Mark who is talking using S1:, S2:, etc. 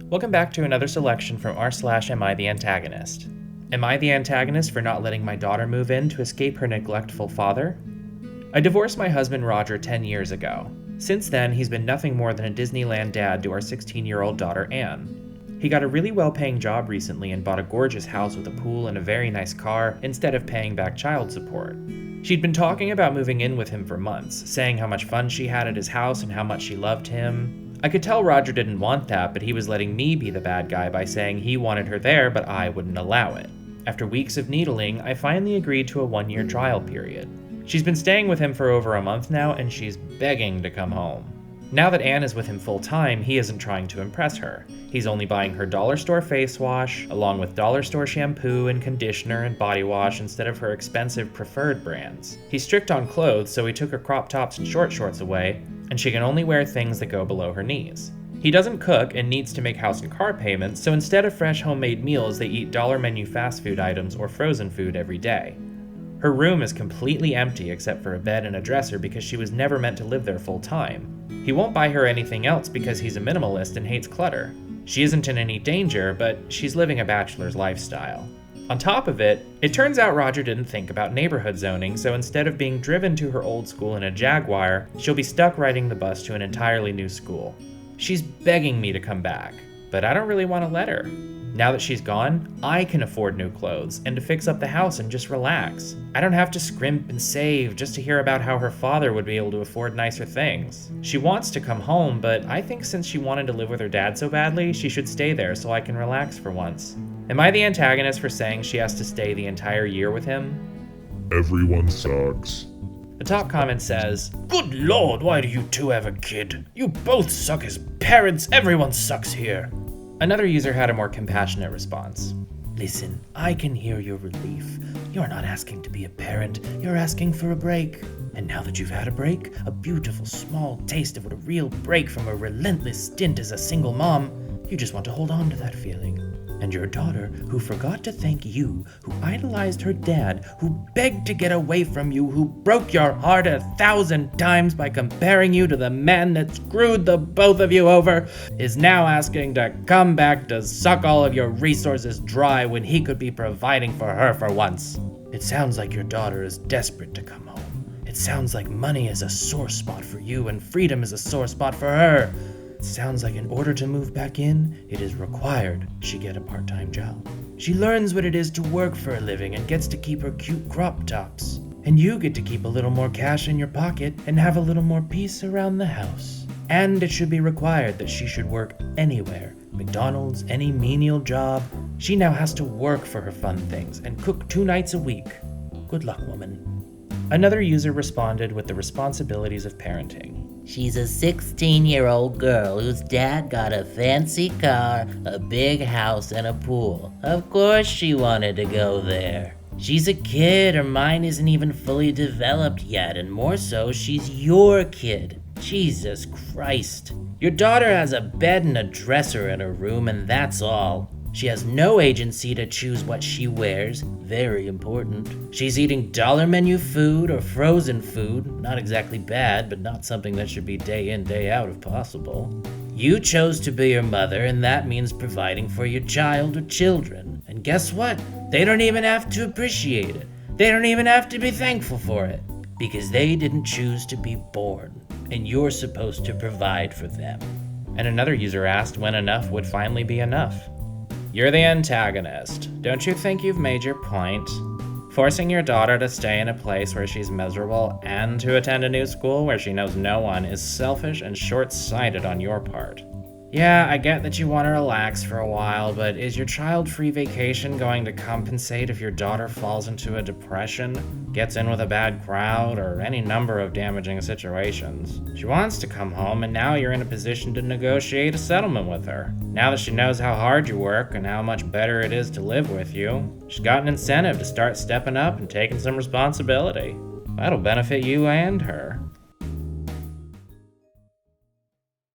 S1: Welcome back to another selection from r/Am I the Antagonist? Am I the antagonist for not letting my daughter move in to escape her neglectful father? I divorced my husband Roger 10 years ago. Since then, he's been nothing more than a Disneyland dad to our 16-year-old daughter Anne. He got a really well-paying job recently and bought a gorgeous house with a pool and a very nice car instead of paying back child support. She'd been talking about moving in with him for months, saying how much fun she had at his house and how much she loved him. I could tell Roger didn't want that, but he was letting me be the bad guy by saying he wanted her there, but I wouldn't allow it. After weeks of needling, I finally agreed to a 1-year trial period. She's been staying with him for over a month now, and she's begging to come home. Now that Anne is with him full-time, he isn't trying to impress her. He's only buying her dollar store face wash, along with dollar store shampoo and conditioner and body wash instead of her expensive preferred brands. He's strict on clothes, so he took her crop tops and short shorts away, and she can only wear things that go below her knees. He doesn't cook and needs to make house and car payments, so instead of fresh homemade meals, they eat dollar menu fast food items or frozen food every day. Her room is completely empty except for a bed and a dresser because she was never meant to live there full time. He won't buy her anything else because he's a minimalist and hates clutter. She isn't in any danger, but she's living a bachelor's lifestyle. On top of it, it turns out Roger didn't think about neighborhood zoning, so instead of being driven to her old school in a Jaguar, she'll be stuck riding the bus to an entirely new school. She's begging me to come back, but I don't really want to let her. Now that she's gone, I can afford new clothes and to fix up the house and just relax. I don't have to scrimp and save just to hear about how her father would be able to afford nicer things. She wants to come home, but I think since she wanted to live with her dad so badly, she should stay there so I can relax for once. Am I the antagonist for saying she has to stay the entire year with him?
S2: Everyone sucks.
S1: The top comment says, "Good lord, why do you two have a kid? You both suck as parents, everyone sucks here." Another user had a more compassionate response. "Listen, I can hear your relief. You're not asking to be a parent, you're asking for a break. And now that you've had a break, a beautiful small taste of what a real break from a relentless stint as a single mom, you just want to hold on to that feeling. And your daughter, who forgot to thank you, who idolized her dad, who begged to get away from you, who broke your heart 1,000 times by comparing you to the man that screwed the both of you over, is now asking to come back to suck all of your resources dry when he could be providing for her for once. It sounds like your daughter is desperate to come home. It sounds like money is a sore spot for you and freedom is a sore spot for her. It sounds like in order to move back in, it is required she get a part-time job. She learns what it is to work for a living and gets to keep her cute crop tops. And you get to keep a little more cash in your pocket and have a little more peace around the house. And it should be required that she should work anywhere. McDonald's, any menial job. She now has to work for her fun things and cook 2 nights a week. Good luck, woman." Another user responded with the responsibilities of parenting.
S3: She's a 16-year-old girl whose dad got a fancy car, a big house, and a pool. Of course she wanted to go there. She's a kid, her mind isn't even fully developed yet, and more so, she's your kid. Jesus Christ. Your daughter has a bed and a dresser in her room, and that's all. She has no agency to choose what she wears, very important. She's eating dollar menu food or frozen food, not exactly bad, but not something that should be day in, day out if possible. You chose to be her mother, and that means providing for your child or children. And guess what? They don't even have to appreciate it. They don't even have to be thankful for it, because they didn't choose to be born, and you're supposed to provide for them.
S1: And another user asked when enough would finally be enough. You're the antagonist. Don't you think you've made your point? Forcing your daughter to stay in a place where she's miserable and to attend a new school where she knows no one is selfish and short-sighted on your part. Yeah, I get that you want to relax for a while, but is your child-free vacation going to compensate if your daughter falls into a depression, gets in with a bad crowd, or any number of damaging situations? She wants to come home, and now you're in a position to negotiate a settlement with her. Now that she knows how hard you work and how much better it is to live with you, she's got an incentive to start stepping up and taking some responsibility. That'll benefit you and her.